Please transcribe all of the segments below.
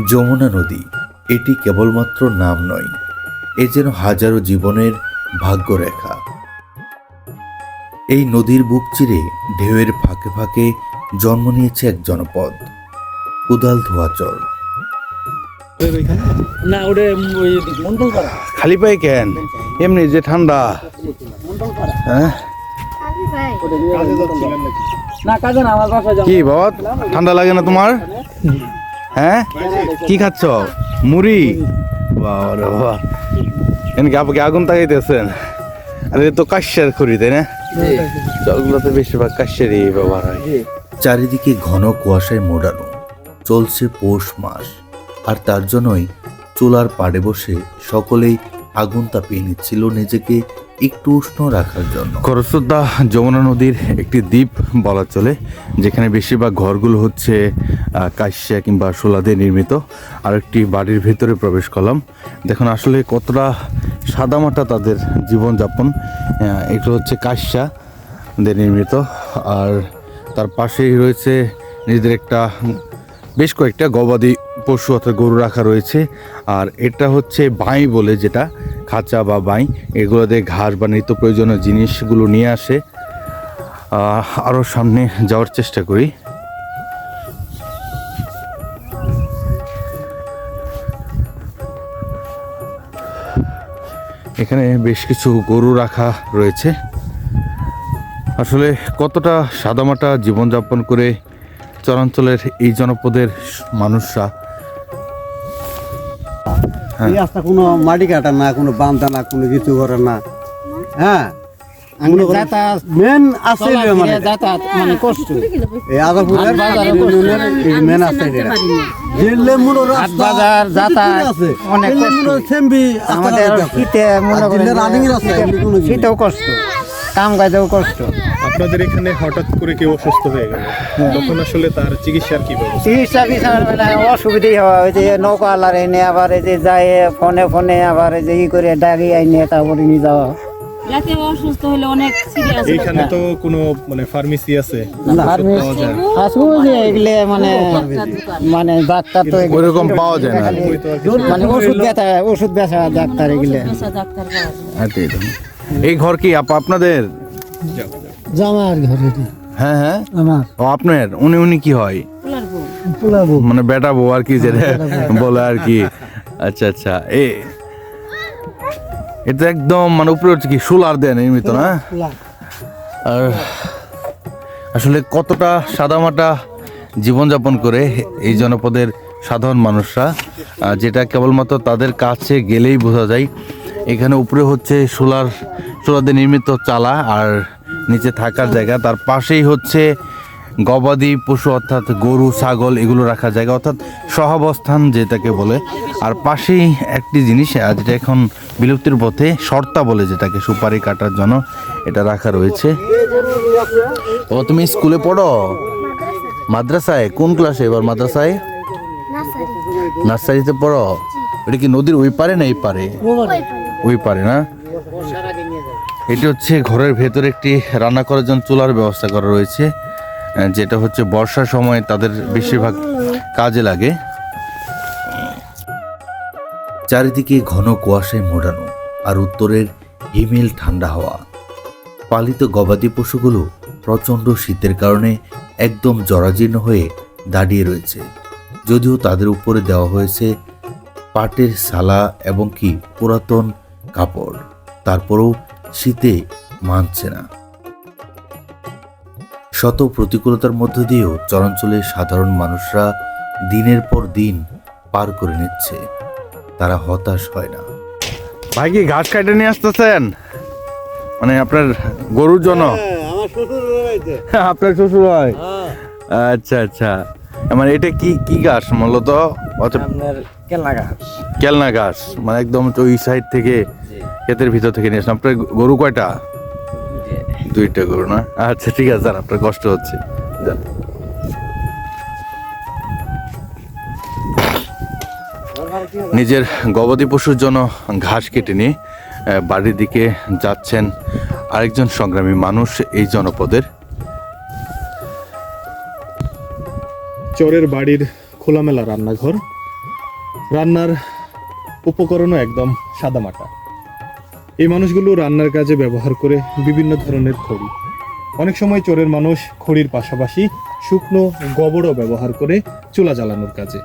যমুনা নদী এটি কেবলমাত্র নাম নয়, এ যেন হাজারো জীবনের ভাগ্যরেখা। এই নদীর বুক চিরে ঢেউয়ের ফাঁকে ফাঁকে জন্ম নিয়েছে এক জনপদ, কুদালধোয়াচর। না ওটা ওই মন্ডলপাড়া। খালি পায়ে কেন? এমনি যে ঠান্ডা। হ্যাঁ না কাজে না, আমার বাসা কি বাবা, ঠান্ডা লাগে না তোমার? হ্যাঁ কি খাচ্ছ? মুড়ি? বাবা রে বাবা, এনকে আপনাকে আগুন তাকাইতেছেন? আরে তো কাশ্যের খড়ি, তাই না? জলগুলোতে বেশিরভাগ কাশ্যেরই ব্যবহার হয়। চারিদিকে ঘন কুয়াশায় মোড়ানো, চলছে পৌষ মাস, আর তার জন্যই চুলার পাড়ে বসে সকলেই আগুন তাপিয়ে নিচ্ছিল নিজেকে একটু উষ্ণ রাখার জন্য। খরস্রোতা যমুনা নদীর একটি দ্বীপ বলা চলে, যেখানে বেশিরভাগ ঘরগুলো হচ্ছে কাশ্যা কিংবা শোলা দিয়ে নির্মিত। আর একটি বাড়ির ভেতরে প্রবেশ করলাম, দেখুন আসলে কতটা সাদামাটা তাদের জীবনযাপন। এগুলো হচ্ছে কাশ্যা দিয়ে নির্মিত, আর তার পাশেই রয়েছে নিজেদের একটা বেশ কয়েকটা গবাদি পশু অর্থাৎ গরু রাখা রয়েছে। আর এটা হচ্ছে বাঁই বলে, যেটা খাঁচা বা বাঁই, এগুলো দিয়ে ঘাস বা নিত্য প্রয়োজনীয় জিনিসগুলো নিয়ে আসে। আরও সামনে যাওয়ার চেষ্টা করি। এখানে বেশ কিছু গরু রাখা রয়েছে। আসলে কতটা সাদামাটা জীবনযাপন করে চরাঞ্চলের এই জনপদের মানুষরা। এই রাস্তা কোনো মাটি কাটা না, কোনো বান্ধা না, কোনো কিছু করে না। হ্যাঁ মেন আছে মানে যাতায়াত মানে কষ্ট। এই আদাপুরের মেন আছে জেলে মুড়ো রাস্তা বাজার যাতায়াত আছে অনেক কষ্ট। সেমবি আমাদের শীতে মনে করেন রানিং রাস্তা শীতেও কষ্ট, কাম কাজেও কষ্ট। আপনাদের এখানে হঠাৎ করে কেউ অসুস্থ হয়ে গেল, তখন আসলে তার চিকিৎসার কি ব্যবস্থা? চিকিৎসা বিষয়ের মানে অসুবিধাই হয়। ওই যে নৌকা আলার এনে আবার এই যে যায় ফোনে ফোনে আবার এই যে ই করে ডাকি আইনে তারপরে নিয়ে যাওয়া। রাতে অসুস্থ হলে অনেক সিরিয়াস। এইখানে তো কোনো মানে ফার্মেসি আছে? যে এগুলো মানে মানে ডাক্তার তো ওইরকম পাওয়া যায় না, মানে ওষুধ বেচা ডাক্তার এগুলো। ডাক্তার পাওয়া যায়। এই ঘর কি আপনাদের? জামার ঘরে হ্যাঁ হ্যাঁ, আমার ও আপনার। উনি কি হয়? পোলার বউ। মানে বেটা বউ আর কি, যেটা বলে আর কি। আচ্ছা আচ্ছা, এটা একদম মানে উপরে হচ্ছে কি সোলার দেন নির্মিত না? আর আসলে কতটা সাদামাটা জীবনযাপন করে এই জনপদের সাধারণ মানুষরা, যেটা কেবলমাত্র তাদের কাছে গেলেই বোঝা যায়। এখানে উপরে হচ্ছে সোলার দিয়ে নির্মিত চালা, আর নিচে থাকার জায়গা। তার পাশেই হচ্ছে গবাদি পশু অর্থাৎ গরু ছাগল এগুলো রাখার জায়গা, অর্থাৎ সহাবস্থান যেটাকে বলে। আর পাশেই একটি জিনিস যেটা এখন বিলুপ্তির পথে, শর্তা বলে যেটাকে, সুপারি কাটার জন্য এটা রাখা রয়েছে। ও তুমি স্কুলে পড়ো? মাদ্রাসায়? কোন ক্লাসে এবার মাদ্রাসায়? নার্সারিতে পড়ো? এটা কি নদীর ওই পারে না এই পারে? ওই পারে না? এটি হচ্ছে ঘরের ভেতরে একটি রান্না করার জন্য চুলার ব্যবস্থা করা রয়েছে, যেটা হচ্ছে বর্ষার সময় তাদের বেশিরভাগ কাজে লাগে। চারিদিকে ঘন কুয়াশায় মোড়ানো, আর উত্তরের হিমেল ঠান্ডা হাওয়া। পালিত গবাদি পশুগুলো প্রচণ্ড শীতের কারণে একদম জরাজীর্ণ হয়ে দাঁড়িয়ে রয়েছে, যদিও তাদের উপরে দেওয়া হয়েছে পাটের সালা এবং কি পুরাতন কাপড়, তারপরও শীতে মানছে না। শত প্রতিকূলতার মধ্য দিয়েও চরাঞ্চলের সাধারণ মানুষরা দিনের পর দিন পার করে নিচ্ছে, তারা হতাশ হয় না। ভাই কি ঘাস কাটে নিয়ে আসতেছেন? মানে আপনার গরুর জন্য? আমার শ্বশুর রয়েছে। আপনার শ্বশুর হয়? আচ্ছা আচ্ছা, মানে এটা কি কি ঘাস মূলত? আপনার কেলা গাছ। কেলনা ঘাস, মানে একদম ওই সাইড থেকে ক্ষেতের ভিতর থেকে নিয়ে আসলাম। আপনার গরু কয়টা? দুইটা গরু না? আচ্ছা ঠিক আছে, স্যার আপনার কষ্ট হচ্ছে, যান। নিজের গবাদি পশুর জন্য ঘাস কেটে নিয়ে বাড়ির দিকে যাচ্ছেন আরেকজন সংগ্রামী মানুষ এই জনপদের। চরের বাড়ির খোলামেলা রান্নাঘর, রান্নার উপকরণও একদম সাদামাটা। এই মানুষগুলো রান্নার কাজে ব্যবহার করে বিভিন্ন ধরনের খড়ি। অনেক সময় চোরের মানুষ খড়ির পাশাপাশি শুকনো গোবরও ব্যবহার করে চুলা জ্বালানোর কাজে।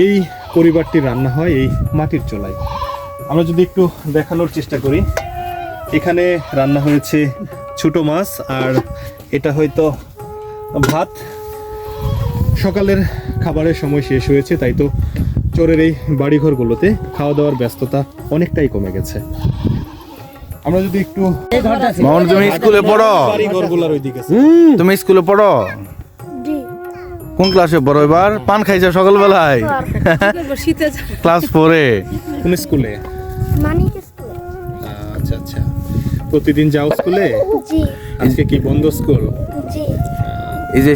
এই পরিবারটি রান্না হয় এই মাটির চুলায়। আমরা যদি একটু দেখানোর চেষ্টা করি, এখানে রান্না হয়েছে ছোট মাছ, আর এটা হয়তো ভাত। সকালের খাবারের সময় শেষ হয়েছে, তাই তো চোরের এই বাড়িঘরগুলোতে খাওয়া দাওয়ার ব্যস্ততা অনেকটাই কমে গেছে। আমরা যদি একটু মামুন, তুমি স্কুলে পড়ো? বাড়িঘরগুলোর ওইদিকে তুমি স্কুলে পড়ো? কোন ক্লাসে পড়ো এবার? পান খাইছো সকালবেলায়? শীতে ক্লাস 4-এ। কোন স্কুলে? মানিক স্কুল। আচ্ছা আচ্ছা, প্রতিদিন যাও স্কুলে? জি আজকে কি বন্ধ স্কুল? জি। এই যে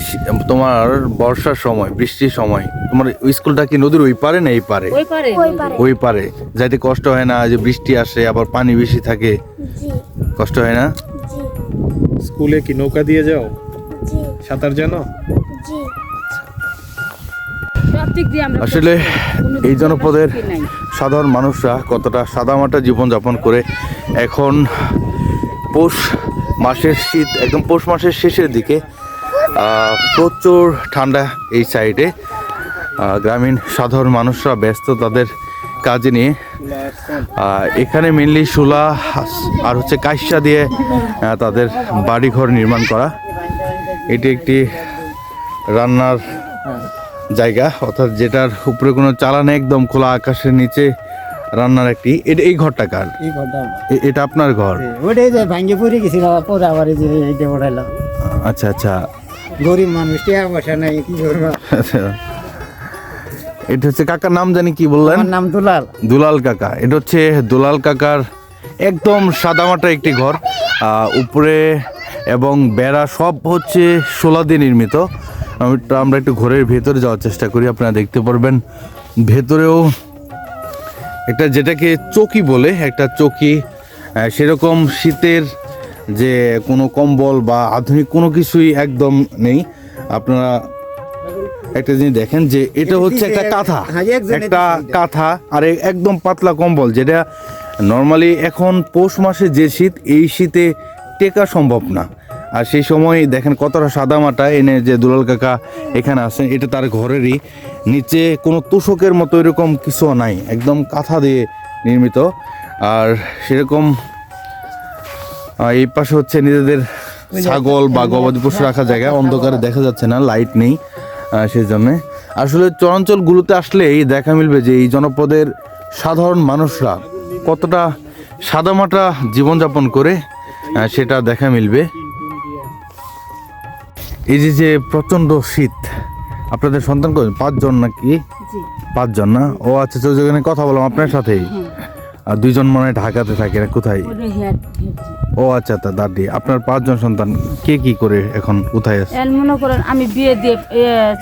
তোমার বর্ষার সময়, বৃষ্টির সময়, তোমার ওই স্কুলটা কি নদীর ওই পারে না এই পারে? ওই পারে ওই পারে। ওই পারে। যাইতে কষ্ট হয় না? যে বৃষ্টি আসে আবার পানি বেশি থাকে, জি কষ্ট হয় না? জি স্কুলে কি নৌকা দিয়ে যাও? জি সাঁতার জানো? জি। সব দিক দিয়ে আমরা আসলে কোনো দিক এই দিয়ে জনপদের আমরা সুখী নাই। সাধারণ মানুষরা কতটা সাদামাটা জীবনযাপন করে। এখন পৌষ মাসের শীত, একদম পৌষ মাসের শেষের দিকে, প্রচুর ঠান্ডা এই সাইডে। গ্রামীণ সাধারণ মানুষরা ব্যস্ত তাদের কাজে নিয়ে। এখানে মেনলি শোলা আর হচ্ছে কাইসা দিয়ে তাদের বাড়িঘর নির্মাণ করা। এটি একটি রান্নার জায়গা, অর্থাৎ যেটার উপরে কোনো চালা নেই, একদম খোলা আকাশের নিচে রান্নার একটি। এই ঘরটা কার? এই ঘরটা আমার। এটা আপনার ঘর? ওটাই যে ভাঙ্গে পড়ে গেছিল, পরে আবার এই যে এইটা উঠাইলাম। আচ্ছা আচ্ছা। গরিব মানুষ, টাকা পয়সা নাই, কি করবো। এটা হচ্ছে কাকার নাম জানি কি বললেন? আমার নাম দুলাল। দুলাল কাকা। এটা হচ্ছে দুলাল কাকার একদম সাদামাটা একটি ঘর, উপরে এবং বেড়া সব হচ্ছে শোলা দিয়ে নির্মিত। আমরা একটু ঘরের ভেতরে যাওয়ার চেষ্টা করি, আপনারা দেখতে পারবেন ভেতরেও একটা, যেটাকে চৌকি বলে, একটা চৌকি। সেরকম শীতের যে কোনো কম্বল বা আধুনিক কোনো কিছুই একদম নেই। আপনারা একটা জিনিস দেখেন যে এটা হচ্ছে একটা কাঁথা, একটা কাঁথা আর একদম পাতলা কম্বল, যেটা নর্মালি এখন পৌষ মাসে যে শীত, এই শীতে টেকা সম্ভব না। আর সেই সময় দেখেন কতটা সাদামাটা এনে যে দুলাল কাকা এখানে আছেন, এটা তার ঘরেরই। নিচে কোনো তোষকের মতো এরকম কিছু নাই, একদম কাঁথা দিয়ে নির্মিত। আর সেরকম এই পাশে হচ্ছে নিজেদের ছাগল বা গবাদি পশু রাখা জায়গা। অন্ধকারে দেখা যাচ্ছে না, লাইট নেই, সেই জন্যে। আসলে চরাঞ্চলগুলোতে আসলেই দেখা মিলবে যে এই জনপদের সাধারণ মানুষরা কতটা সাদামাটা জীবনযাপন করে, সেটা দেখা মিলবে। এই যে প্রচণ্ড শীত, আপনাদের সন্তান কত? 5 জন নাকি? জি 5 জন না? ও আচ্ছা, তো যেখানে কথা বললাম আপনার সাথেই, আর 2 জন মনে হয় ঢাকাতে থাকে, না কোথায়? ওরে হেড ও আচ্ছা, তা দাদি। আপনার 5 জন সন্তান কে কি করে এখন, কোথায় আছে? এর মনে করেন আমি বিয়ে দিয়ে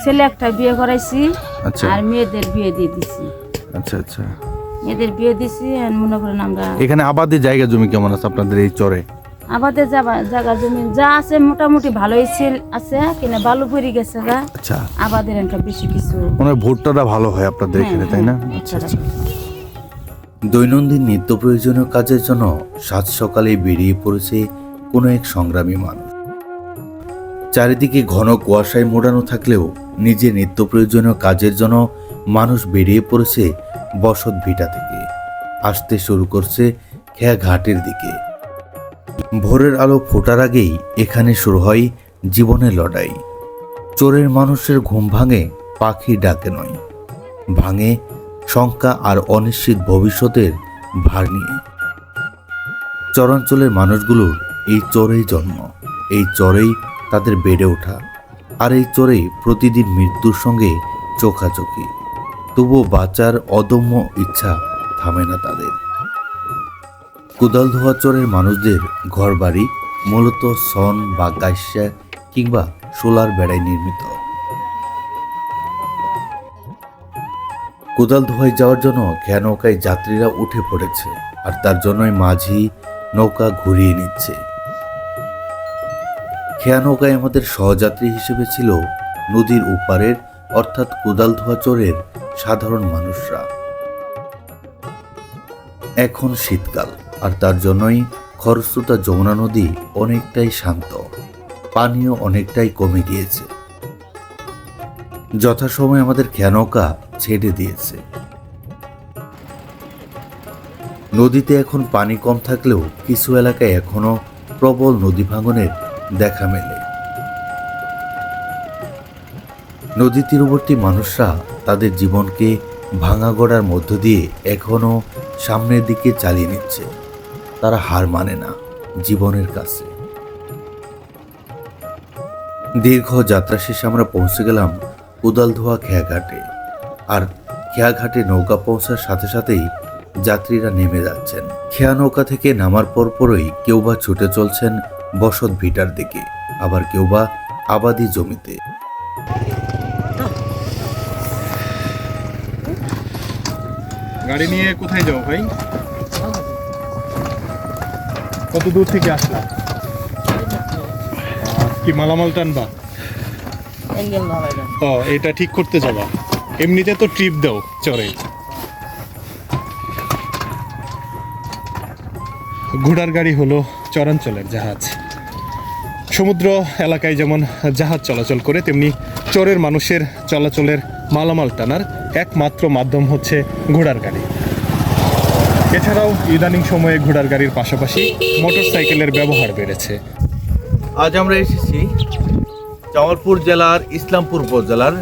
ছেলে একটা বিয়ে করাইছি, আচ্ছা আর মেয়েদের বিয়ে দিয়ে দিছি। আচ্ছা আচ্ছা। মেয়েদের বিয়ে দিছি, আর মনে করেন আমরা এখানে আবাদি জায়গা জমি কেমন আছে আপনাদের এই চরে? আমাদের জায়গা জমি যা আছে মোটামুটি ভালোই আছে, কিনা বালু পড়ে গেছে গা। আচ্ছা, আমাদের একটা বেশি কিছু মনে হয় ভুট্টাটা ভালো হয় আপনাদের এখানে, তাই না? আচ্ছা আচ্ছা। দৈনন্দিন নিত্য প্রয়োজনীয় কাজের জন্য সাত সকালে বেরিয়ে পড়েছে কোনো এক সংগ্রামী মানুষ। চারিদিকে ঘন কুয়াশায় মোড়ানো থাকলেও নিজের নিত্য প্রয়োজনীয় কাজের জন্য মানুষ বেরিয়ে পড়েছে বসত ভিটা থেকে, আসতে শুরু করছে খেয়া ঘাটের দিকে। ভোরের আলো ফোটার আগেই এখানে শুরু হয় জীবনের লড়াই। চোরের মানুষের ঘুম ভাঙে পাখি ডাকে নয়, ভাঙে শঙ্কা আর অনিশ্চিত ভবিষ্যতের ভার নিয়ে। চরাঞ্চলের মানুষগুলোর এই চরেই জন্ম, এই চরেই তাদের বেড়ে ওঠা, আর এই চরেই প্রতিদিন মৃত্যুর সঙ্গে চোখাচোখি। তবুও বাঁচার অদম্য ইচ্ছা থামে না তাদের। কোদালধোয়া চরের মানুষদের ঘরবাড়ি মূলত সন বা গাইসা কিংবা সোলার বেড়ায় নির্মিত। কোদাল ধোয়ায় যাওয়ার জন্য খেয়া নৌকায় যাত্রীরা উঠে পড়েছে, আর তার জন্যই মাঝি নৌকা ঘুরিয়ে নিচ্ছে। খেয়া নৌকায় আমাদের সহযাত্রী হিসেবে ছিল নদীর ওপারের অর্থাৎ কোদালধোয়া চরের সাধারণ মানুষরা। এখন শীতকাল, আর তার জন্যই খরস্রোতা যমুনা নদী অনেকটাই শান্ত, পানিও অনেকটাই কমে গিয়েছে। যথাসময়ে আমাদের খেয়ানৌকা ছেড়ে দিয়েছে। নদীতে এখন পানি কম থাকলেও কিছু এলাকায় এখনো প্রবল নদী ভাঙনের দেখা মেলে। নদী তীরবর্তী মানুষরা তাদের জীবনকে ভাঙা গড়ার মধ্য দিয়ে এখনো সামনের দিকে চালিয়ে নিচ্ছে। তারা হার মানে না জীবনের কাছে। দীর্ঘ যাত্রা শেষে আমরা পৌঁছে গেলাম কুদালধোয়া খেয়াঘাটে। আর খেয়াঘাটে নৌকা পৌঁছার সাথে সাথেই যাত্রীরা নেমে যাচ্ছেন। খেয়া নৌকা থেকে নামার পরপরই কেউ বা ছুটে চলছেন বসত ভিটার দিকে, আবার কেউ বা আবাদি জমিতে। গাড়ি নিয়ে কোথায় যাও ভাই? কত দূর থেকে আসলাম? কি মালামাল টানবা? ও, এটা ঠিক করতে যাবা? এমনিতে তো ট্রিপ দাও চরে। ঘোড়ার গাড়ি হলো চরাঞ্চলের জাহাজ। সমুদ্র এলাকায় যেমন জাহাজ চলাচল করে, তেমনি চরের মানুষের চলাচলের মালামাল টানার একমাত্র মাধ্যম হচ্ছে ঘোড়ার গাড়ি। এছাড়াও ইদানিং সময়ে ঘোড়ার গাড়ির পাশাপাশি মোটরসাইকেলের ব্যবহার বেড়েছে। আজ আমরা এসেছি জামালপুর জেলার ইসলামপুর উপজেলার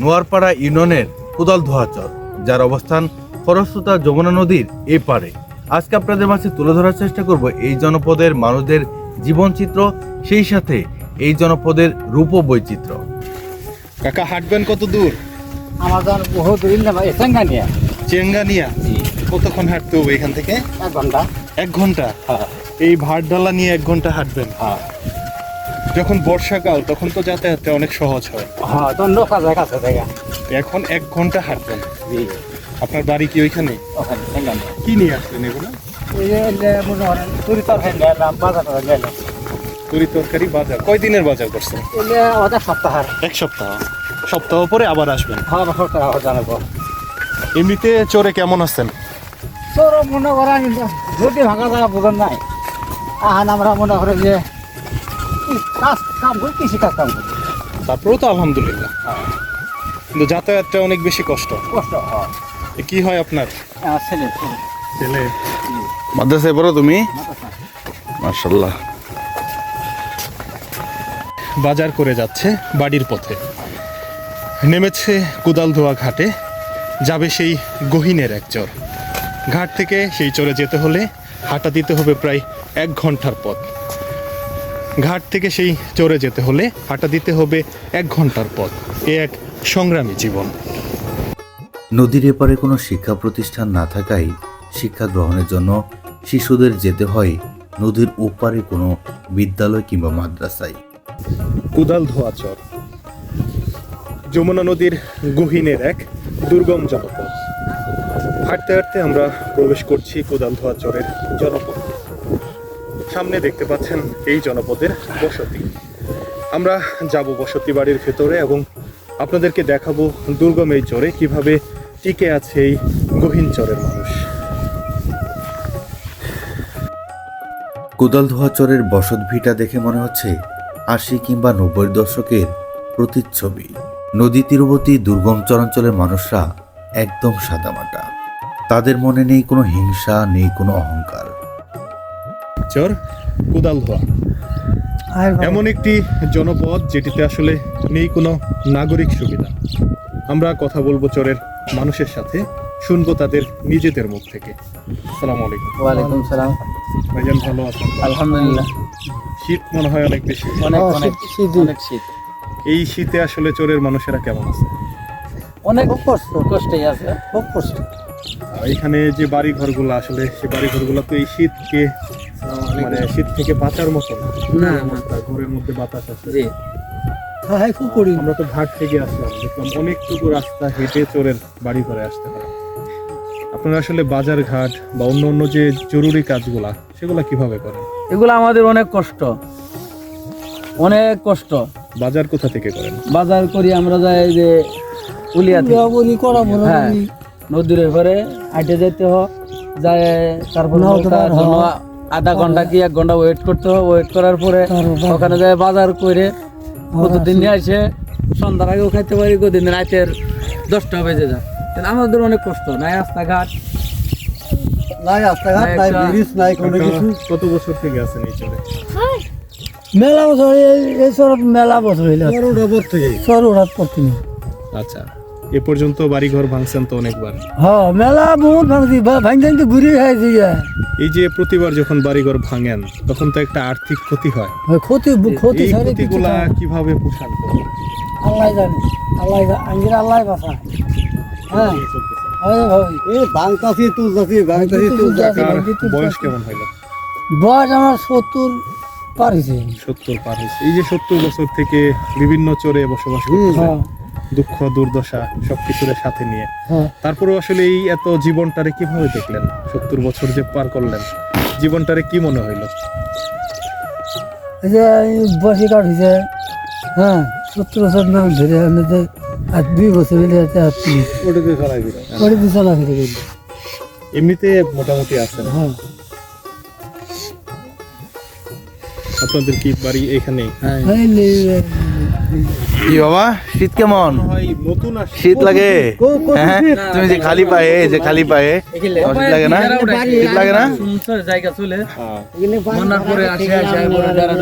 নোয়ারপাড়া ইউনিয়নের কুদালধোয়া চর, যার অবস্থান খরস্রোতা যমুনা নদীর এপারে। আজকে আপনাদের মাঝে তুলে ধরার চেষ্টা করব এই জনপদের মানুষদের জীবনচিত্র, সেই সাথে এই জনপদের রূপ বৈচিত্র্য। কাকা, হাঁটবেন কত দূর? আমার যান বহুত দূর না ভাই, চেঙ্গানিয়া চেঙ্গানিয়া। কতক্ষণ হাঁটতে হবে এখান থেকে? 1 ঘন্টা। 1 ঘন্টা? এই ভাটডালা নিয়ে 1 ঘন্টা হাঁটবেন? যখন বর্ষাকাল তখন তো যাতায়াতটা অনেক সহজ হয়। হ্যাঁ, তো নৌকা যায় কাছে জায়গা। এখন 1 ঘন্টা হাঁটবেন। আপনার বাড়ি কি ওইখানে? ওখানে চেঙ্গানিয়া। কি নিয়ে আসলেন এগুলো? এই যে মনে হয় তুরি তরকারি নিলাম, বাজার টাজার নিলাম। তরি তরকারি বাজার কয়দিনের বাজার করছেন? এলে ওদের সপ্তাহের। 1 সপ্তাহ। সপ্তাহ পরে আবার আসবেন? হ্যাঁ, সপ্তাহ জানাবো। এমনিতে চরে কেমন আছেন? তোর মনে করেন যদি ভাঙা জায়গা বোঝেন নাই, আহান আমরা মনে করি যে কাম করি, কৃষি কাজ কাম করি। তারপরেও তো আলহামদুলিল্লাহ। কিন্তু যাতায়াতটা অনেক বেশি কষ্ট। কষ্ট হয়। কি হয় আপনার ছেলে ছেলে? মাদ্রাসায় পড়ো তুমি? মাশাআল্লাহ। বাজার করে যাচ্ছে বাড়ির পথে, নেমেছে কুদালধোয়া ঘাটে, যাবে সেই গহীনের এক চর। ঘাট থেকে সেই চরে যেতে হলে হাঁটা দিতে হবে প্রায় 1 ঘন্টার পথ। ঘাট থেকে সেই চরে যেতে হলে হাঁটা দিতে হবে 1 ঘন্টার পথ। এ এক সংগ্রামী জীবন। নদীর এপারে কোনো শিক্ষা প্রতিষ্ঠান না থাকায় শিক্ষা গ্রহণের জন্য শিশুদের যেতে হয় নদীর ওপারে কোনো বিদ্যালয় কিংবা মাদ্রাসায়। কুদালধোয়া চর যমুনা নদীর গহীনের এক দুর্গম জনপদ। হাঁটতে হাঁটতে আমরা প্রবেশ করছি কুদালধোয়া চরের জনপদ। সামনে দেখতে পাচ্ছেন এই জনপদের বসতি। আমরা যাব বসতি বাড়ির ভেতরে এবং আপনাদেরকে দেখাবো দুর্গম এই চরে কিভাবে টিকে আছে এই গহীন চরের মানুষ। কুদালধোয়া চরের বসত ভিটা দেখে মনে হচ্ছে 80 কিংবা 90 দশকের প্রতিচ্ছবি। নদী তীরবর্তী দুর্গম চরাঞ্চলের মানুষরা একদম সাদামাটা। তাদের মনে নেই কোনো হিংসা, নেই কোনো অহংকার। চর কুদালধোয়া এমন একটি জনপদ যেটিতে আসলে নেই কোনো নাগরিক সুবিধা। আমরা কথা বলবো চরের মানুষের সাথে, শুনবো তাদের নিজেদের মুখ থেকে। আসসালামু আলাইকুম। ওয়ালাইকুম সালাম। ভাইজান, ভালো আছেন? আলহামদুলিল্লাহ। শীত মনে হয় অনেক বেশি। অনেক অনেক অনেক শীত। এই শীতে আসলে চরের মানুষেরা কেমন আছে? অনেক কষ্টই আছে, খুব কষ্ট। আর এখানে যে বাড়ি ঘরগুলো, আসলে সেই বাড়ি ঘরগুলো তো এই শীতকে মানে শীত থেকে বাঁচার মতো না। ঘরের মধ্যে বাতাস আছে। হ্যাঁ, খুব করি। আমরা তো ঘাট থেকে আসলাম, দেখলাম অনেকটুকু রাস্তা হেঁটে চোরের বাড়ি ঘরে আসতে হয়। আপনারা আসলে বাজার ঘাট বা অন্য অন্য যে জরুরি কাজগুলা সেগুলা কিভাবে করেন? এগুলো আমাদের অনেক কষ্ট, অনেক কষ্ট। বাজার কোথা থেকে করেন? বাজার করি আমরা, যাই যে উলিয়া হ্যাঁ নদীর এবারে আইটে যেতে হয় যায় তারপর নৌকার জন্য আধা ঘন্টা কি 1 ঘন্টা ওয়েট করতে হয়, ওয়েট করার পরে ওখানে যায় বাজার করে প্রতিদিন নিয়ে আসে সন্ধ্যার আগেও খাইতে পারি, কদিন রাতের 10টা বেজে যায়। তাহলে আমাদের অনেক কষ্ট, নাই রাস্তাঘাট নাই রাস্তাঘাট নাই ব্রিজ নাই কোনো কিছু। কত বছর থেকে আছেন এই চরে? মেলা বছর এই সব মেলা বছর হইল বড় থেকে সর ওরাত করতে আচ্ছা, এ পর্যন্ত বাড়িঘর ভাঙছেন তো অনেকবার। হ্যাঁ মেলা বহুত ভাঙছি ভাঙছেন তো ঘুরে খাইছি এই যে প্রতিবার যখন বাড়িঘর ভাঙেন তখন তো একটা আর্থিক ক্ষতি হয়, ক্ষতি ক্ষতি এই সারে কিছু ক্ষতিগুলা নাই। কিভাবে পোষণ করেন? আল্লাহ জানে, আঙ্গির আল্লাহ বাসা। হ্যাঁ এই চলতেছে। হয় ভাই এই বাংতাছি তুলতাছি কার বয়স কেমন হইল? বয়স আমার 70 পার হয়েছে। 70 পার হয়েছে। এই যে 70 বছর থেকে বিভিন্ন চরে বসবাস করতেছেন, হ্যাঁ দুঃখ দুর্দশা সবকিছুর সাথে নিয়ে, হ্যাঁ তারপরে আসলে এই এত জীবনটারে কিভাবে দেখলেন? 70 বছর যে পার করলেন, জীবনটারে কি মনে হইল? এই যে বসে কাটিছে। হ্যাঁ 70 বছর নাম ধরে আমি যে আর 2 বছর হলে ওটাতে চালাই দিল। ওরে বিছানা ফিরে গেল। এমনিতে মোটামুটি আছেন। হ্যাঁ আপনাদের কি বাড়ি এখানেই? এই কি বাবা, শীত কেমন? হয় নতুন আসছে। শীত লাগে? হ্যাঁ, তুমি যে খালি পায়ে, এই যে খালি পায়ে, তোমার শীত লাগে না? শীত লাগে না? জায়গা চলে হ্যাঁ। মনার পরে আসে পরে যারা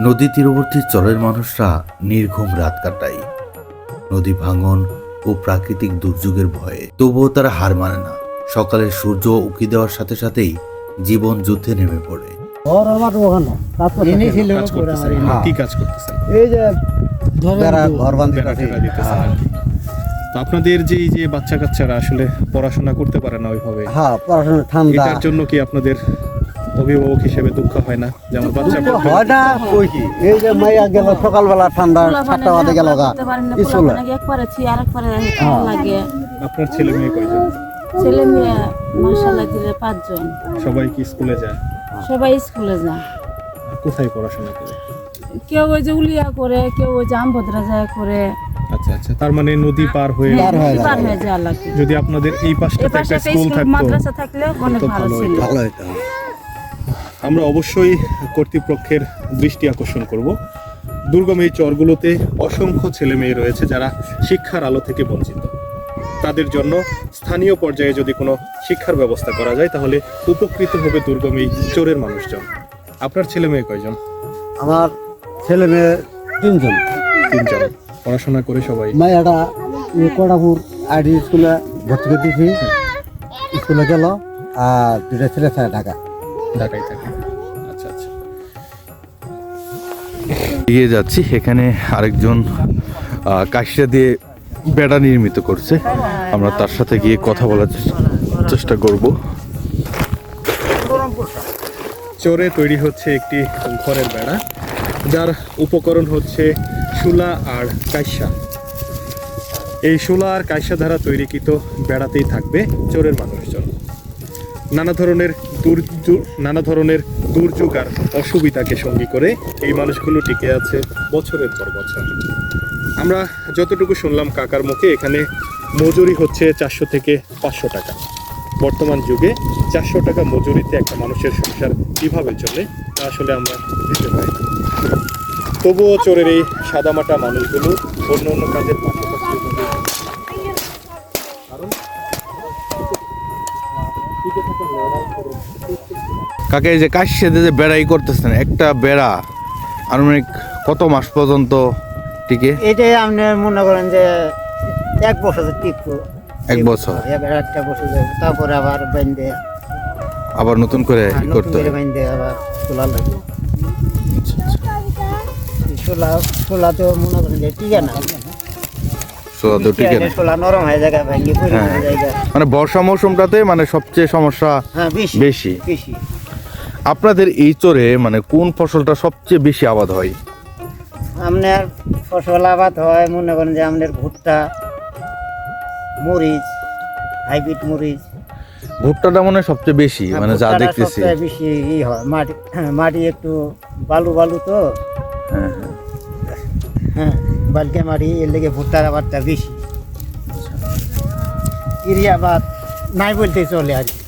নদী তীরবর্তী চরের মানুষরা নির্ঘুম রাত কাটায় নদী ভাঙন ও প্রাকৃতিক দুর্যোগের ভয়ে। তবুও তারা হার মানে না। সকালে সূর্য উকি দেওয়ার সাথে সাথেই জীবন যুদ্ধে নেমে পড়ে। ঘর আমার ওখানে তারপর এনেছিল কাজ করতেছেন? কি কাজ করতেছেন? এই যে বেড়া ঘর বাঁধতে বেড়া টেরা দিতেছেন আর কি। তো আপনাদের যে এই যে বাচ্চা কাচ্চারা আসলে পড়াশোনা করতে পারে না ওইভাবে, হ্যাঁ পড়াশোনা ঠান্ডা এটার জন্য কি আপনাদের অভিভাবক হিসেবে দুঃখ হয় না যে আমার বাচ্চা পড়তে হয় না কই কি? এই যে মাইয়া গেল সকালবেলা ঠান্ডা 7টা বাজে গেল গা স্কুলে। একবারে আরেকবারে লাগে। আপনার ছেলে মেয়ে কয়জন? ছেলে মেয়ে মাশাআল্লাহ দিলে 5 জন। সবাই কি স্কুলে যায়? সবাই স্কুলে যায়। আর কোথায় পড়াশোনা করে? কেউ ওই যে উলিয়া করে, কেউ ওই যে আমভদ্রা যায় করে। আচ্ছা আচ্ছা, তার মানে নদী পার হয়ে পার হয়ে যায়। পার হয়ে যাওয়া লাগে। যদি আপনাদের এই পাশটাতে এই পাশে একটা একটা স্কুল স্কুল থাকতো মাদ্রাসা থাকলে অনেক তো ভালো ভালো ছিল। হতো। ভালো হইতো। আমরা অবশ্যই কর্তৃপক্ষের দৃষ্টি আকর্ষণ করব। দুর্গম এই চরগুলোতে অসংখ্য ছেলে মেয়ে রয়েছে যারা শিক্ষার আলো থেকে বঞ্চিত। তাদের জন্য স্থানীয় পর্যায়ে যদি কোনো শিক্ষার ব্যবস্থা করা যায় তাহলে উপকৃত হবে দুর্গম এই চরের মানুষজন। আপনার ছেলে মেয়ে কয়জন? আমার ছেলে মেয়ে 3 জন। 3 জন। পড়াশোনা করে সবাই? মাইয়াটা কোটাপুর আইডি স্কুলে ভর্তি করে দিয়েছি, স্কুলে গেল। আর 2টা ছেলে থাকে ঢাকায় থাকে। আচ্ছা আচ্ছা। এগিয়ে যাচ্ছি, এখানে আরেকজন কাশিয়া দিয়ে বেড়া নির্মিত করছে। আমরা তার সাথে গিয়ে কথা বলার চেষ্টা করব। চরে তৈরি হচ্ছে একটি ঘরের বেড়া, যার উপকরণ হচ্ছে শুলা আর কাইসা। এই শুলা আর কাইসা দ্বারা তৈরিকৃত বেড়াতেই থাকবে চরের মানুষজন। নানা ধরনের দুর্যোগ আর অসুবিধাকে সঙ্গী করে এই মানুষগুলো টিকে আছে বছরের পর বছর। আমরা যতটুকু শুনলাম কাকার মুখে, এখানে মজুরি হচ্ছে 400 থেকে 500 টাকা। বর্তমান যুগে 400 টাকা মজুরিতে একটা মানুষের সংসার কিভাবে চলে তা আসলে আমরা দিতে পারি না। তবুও চোরের এই সাদামাটা মানুষগুলো অন্য অন্য কাজের পাশাপাশি কাকে এই যে কাশিয়া দিয়ে যে বেড়াই করতেছেন, একটা বেড়া আনুমানিক কত মাস পর্যন্ত টিকে? এটাই আপনি মনে করেন যে 1 বছর টিকবো। 1 বছর, একটা বছর যাবে, তারপরে আবার বেঁধে আবার নতুন করে করতে হয়। বেঁধে আবার তোলা লাগে। তোলা তো মনে করেন যে টিকে না, সোজা তো টিকে না। তোলা নরম হয়ে যায়, ভেঙে পড়ে হ্যাঁ। যায়। মানে বর্ষা মৌসুমটাতে মানে সবচেয়ে সমস্যা হ্যাঁ বেশি। বেশি। আপনাদের এই চরে মানে কোন ফসলটা সবচেয়ে বেশি আবাদ হয়? আপনার ফসল আবাদ হয় মনে করেন যে আপনার ভুট্টা, মরিচ, হাইব্রিড মরিচ। ভুট্টাটা মনে হয় সবচেয়ে বেশি, মানে যা ভুট্টাটা দেখতেছি। সবচেয়ে বেশি হয়। মাটি একটু বালু তো, হ্যাঁ, হ্যাঁ বালকে মাটি, এর লেগে ভুট্টার আবাদটা বেশি। এরিয়া বা নাই বলতে চলে আর কি।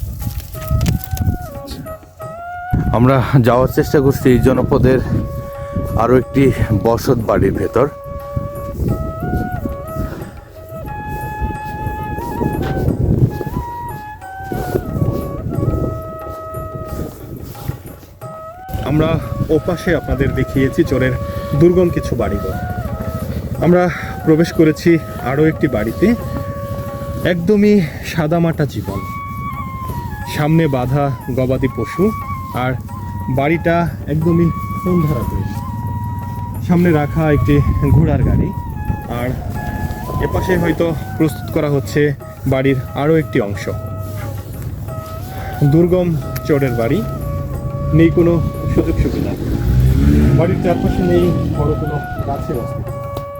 আমরা যাওয়ার চেষ্টা করছি এই জনপদের আরো একটি বসত বাড়ির ভেতর। আমরা ওপাশে আপনাদের দেখিয়েছি চরের দুর্গম কিছু বাড়িঘর। আমরা প্রবেশ করেছি আরও একটি বাড়িতে, একদমই সাদামাটা জীবন, সামনে বাঁধা গবাদি পশু, আর বাড়িটা একদমই সন্ধ্যা রাতে, সামনে রাখা একটি ঘোড়ার গাড়ি, আর এপাশে হয়তো প্রস্তুত করা হচ্ছে বাড়ির আরও একটি অংশ। দুর্গম চরের বাড়ি, নেই কোনো সুযোগ সুবিধা, বাড়ির চারপাশে নেই বড় কোনো গাছের অস্তিত্ব।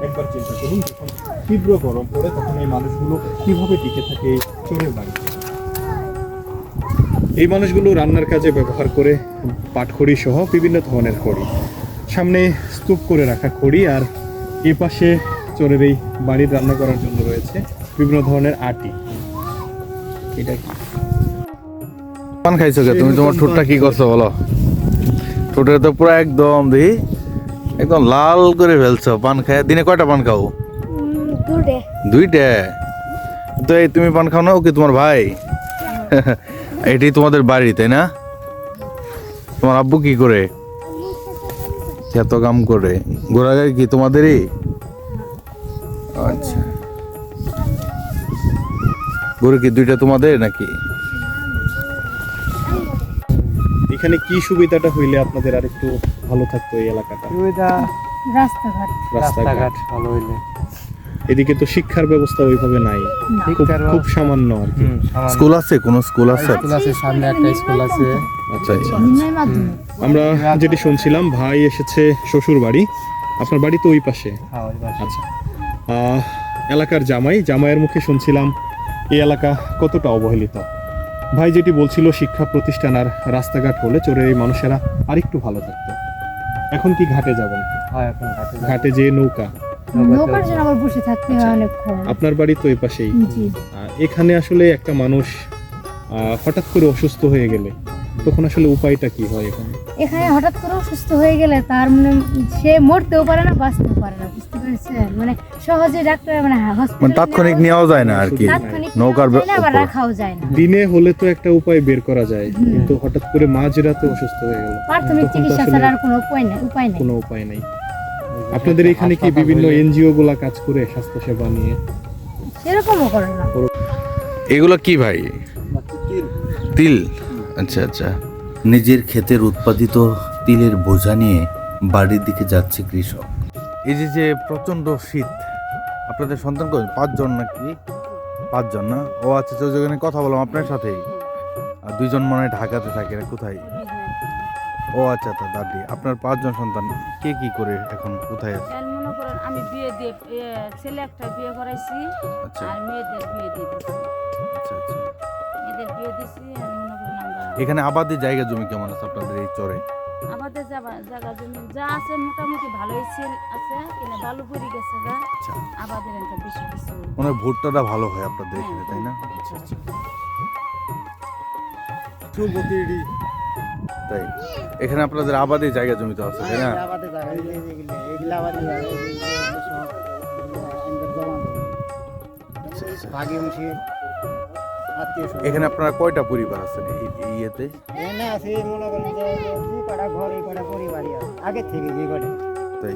একবার চিন্তা করুন, যখন তীব্র গরম পড়ে তখন এই মানুষগুলো কিভাবে টিকে থাকে এই চরের বাড়িতে। এই মানুষগুলো রান্নার কাজে ব্যবহার করে পাটখড়ি সহ বিভিন্ন ধরনের খড়ি, সামনে স্তূপ করে রাখা খড়ি, আর এ পাশে চরের এই বাড়ির রান্না করার জন্য রয়েছে বিভিন্ন ধরনের আটি। এটা কি পান খাইছো কে তুমি? তোমার ঠোঁটটা কি করছো বলো? ঠোঁটে তো পুরো একদম দেখি একদম লাল করে ফেলছো পান খায়। দিনে কয়টা পান খাও? দূরে 2টা। তো এই তুমি পান খাও না, ওকে তোমার ভাই? এটি তোমাদের বাড়ি তাই না? তোমার আব্বু কি করে? এত কাম করে। ঘোড়া গাড়ি কি তোমাদেরই? আচ্ছা, গরু কি 2টা তোমাদের নাকি? এখানে কি সুবিধাটা হইলে আপনাদের আর একটু ভালো থাকতো এই এলাকাটা? রাস্তাঘাট রাস্তাঘাট ভালো হইলে এদিকে তো শিক্ষার ব্যবস্থা ওইভাবে নাই, খুব সামান্য আর কি। স্কুল আছে? কোন স্কুল আছে? আছে, সামনে একটা স্কুল আছে। আচ্ছা আচ্ছা। আমরা যেটি শুনছিলাম, ভাই এসেছে শ্বশুর বাড়ি, আপনার বাড়ি তো ওই পাশে। আচ্ছা, এলাকার জামাইয়ের মুখে শুনছিলাম এই এলাকা কতটা অবহেলিত। ভাই যেটি বলছিল, শিক্ষা প্রতিষ্ঠান আর রাস্তাঘাট হলে চোরের এই মানুষেরা আরেকটু ভালো থাকতো। এখন কি ঘাটে যাবেন? ঘাটে যে নৌকা, নৌকার জন্য আবার বসে থাকতে হয় অনেকক্ষণ। আপনার বাড়ি তো এই পাশেই। জি। এখানে আসলে একটা মানুষ হঠাৎ করে অসুস্থ হয়ে গেলে তখন আসলে উপায়টা কি হয়? এখানে হঠাৎ করে অসুস্থ হয়ে গেলে তার মানে সে মরতেও পারে না, বাঁচতেও পারে না, বুঝতে পেরেছেন? মানে সহজে ডাক্তার মানে মানে তাৎক্ষণিক নেওয়া যায় না আর কি, নৌকার আবার রাখাও যায় না। দিনে হলে তো একটা উপায় বের করা যায়, কিন্তু হঠাৎ করে মাঝরাতে অসুস্থ হয়ে গেল, প্রাথমিক তখন তো চিকিৎসা আসলে ছাড়া আর কোনো উপায় নেই। কোনো উপায় নাই। আপনাদের এখানে কি বিভিন্ন এনজিও গুলা কাজ করে স্বাস্থ্য সেবা নিয়ে? সেরকমও করে না। এগুলো কি ভাই? তিল? আচ্ছা আচ্ছা। নিজের ক্ষেতের উৎপাদিত তিলের বোঝা নিয়ে বাড়ির দিকে যাচ্ছে কৃষক। এই যে প্রচন্ড শীত, আপনাদের সন্তান কই? 5 জন নাকি? 5 জন না? ও আচ্ছা, তো যেখানে কথা বললাম আপনার সাথেই, আর 2 জন মনে হয় ঢাকাতে থাকে না, কোথায়? ও আচ্ছা, তা দাদি। আপনার 5 জন সন্তান কে কি করে এখন, কোথায় আছে? মনে করেন আমি বিয়ে দিয়ে ছেলে একটা বিয়ে করাইছি, আচ্ছা আর মেয়েদের বিয়ে দিয়ে দিচ্ছি। আচ্ছা আচ্ছা। মেয়েদের বিয়ে দিচ্ছি, আর মনে করেন আমরা এখানে আবাদি জায়গা জমি কেমন আছে আপনাদের এই চরে? আমাদের জায়গা জমি যা আছে মোটামুটি ভালোই আছে, কিনা বালু পড়ে গেছে গা, আচ্ছা, আমাদের একটা বেশি কিছু মনে হয় ভুট্টাটা ভালো হয় আপনাদের এখানে, তাই না? আচ্ছা আচ্ছা। তাই এখানে আপনাদের আবাদি জায়গা জমি তো আছে, তাই না? এখানে আপনারা কয়টা পরিবার আছেন এই ইয়েতে? আগে থেকে যে কটা তাই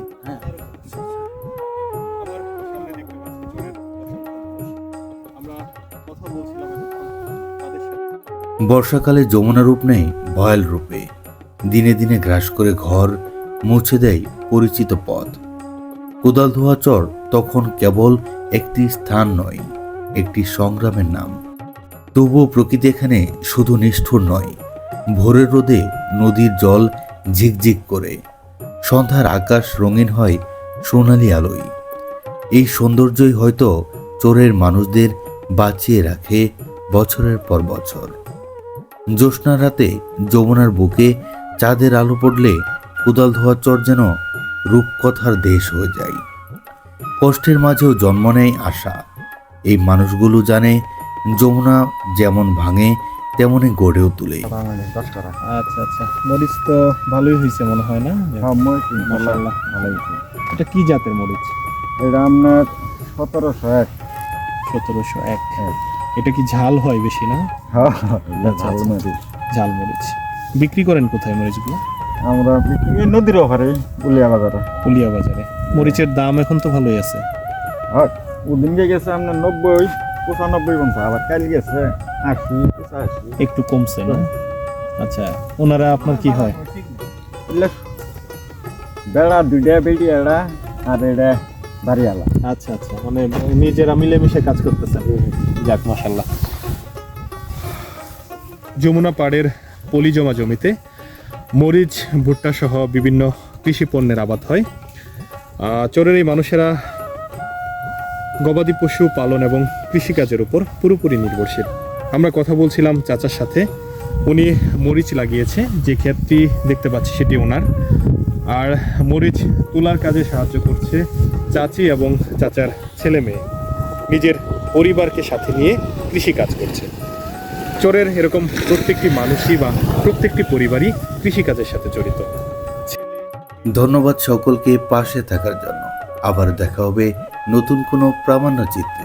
আবার সামনে দেখতে পাচ্ছি চোরের আমরা কথা বলছিলাম তাদের সাথে। বর্ষাকালে যমুনা রূপ নেয় ভয়াল রূপে, দিনে দিনে গ্রাস করে ঘর, মুছে দেয় পরিচিত পথ। কোদালধোয়া চর তখন কেবল একটি স্থান নয়, একটি সংগ্রামের নাম। তবুও প্রকৃতি এখানে শুধু নিষ্ঠুর নয়। ভোরের রোদে নদীর জল ঝিকঝিক করে, সন্ধ্যার আকাশ রঙিন হয় সোনালি আলোয়। এই সৌন্দর্যই হয়তো চোরের মানুষদের বাঁচিয়ে রাখে বছরের পর বছর। জ্যোৎস্নার রাতে যমুনার বুকে চাঁদের আলো পড়লে কোদালধোয়া চর যেন রূপকথার দেশ হয়ে যায়। কষ্টের মাঝেও জন্ম নেয় আশা। এই মানুষগুলো জানে যমুনা যেমন ভাঙে তেমনই গড়েও তোলে। আচ্ছা আচ্ছা, মরিচ তো ভালোই হয়েছে মনে হয় না? মাশাআল্লাহ। এটা কি জাতের মরিচ? এটা আপনার 1701। 1701। এটা কি ঝাল হয় বেশি না? আচ্ছা, আচ্ছা। ঝাল মরিচ। বিক্রি করেন কোথায় মরিচগুলো? আমরা নদীর ওপারে উলিয়া বাজারে। পুলিয়া বাজারে। মরিচের দাম এখন তো ভালোই আছে। ওদিন গেছে আপনার 90, 95 পঞ্চাশ, আবার কাল গেছে 80, 85। একটু কমছে না? আচ্ছা, ওনারা আপনার কি হয়? বেড়া দুইটা বেড়ি এড়া আর এটা বাড়িওয়ালা। আচ্ছা আচ্ছা, মানে নিজেরা মিলেমিশে কাজ করতেছেন। যাক, মাশাআল্লাহ। যমুনা পাড়ের পলি জমা জমিতে মরিচ, ভুট্টা সহ বিভিন্ন কৃষি পণ্যের আবাদ হয়। চরের এই মানুষেরা গবাদি পশু পালন এবং কৃষিকাজের উপর পুরোপুরি নির্ভরশীল। আমরা কথা বলছিলাম চাচার সাথে, উনি মরিচ লাগিয়েছে, যে ক্ষেতটি দেখতে পাচ্ছি সেটি ওনার। আর মরিচ তোলার কাজে সাহায্য করছে চাচি এবং চাচার ছেলে মেয়ে। নিজের পরিবারকে সাথে নিয়ে কৃষিকাজ করছে। চরের এরকম প্রত্যেকটি মানুষই বা প্রত্যেকটি পরিবারই কৃষিকাজের সাথে জড়িত। ধন্যবাদ সকলকে পাশে থাকার জন্য। আবার দেখা হবে নতুন কোনো প্রামাণ্য চিত্রে।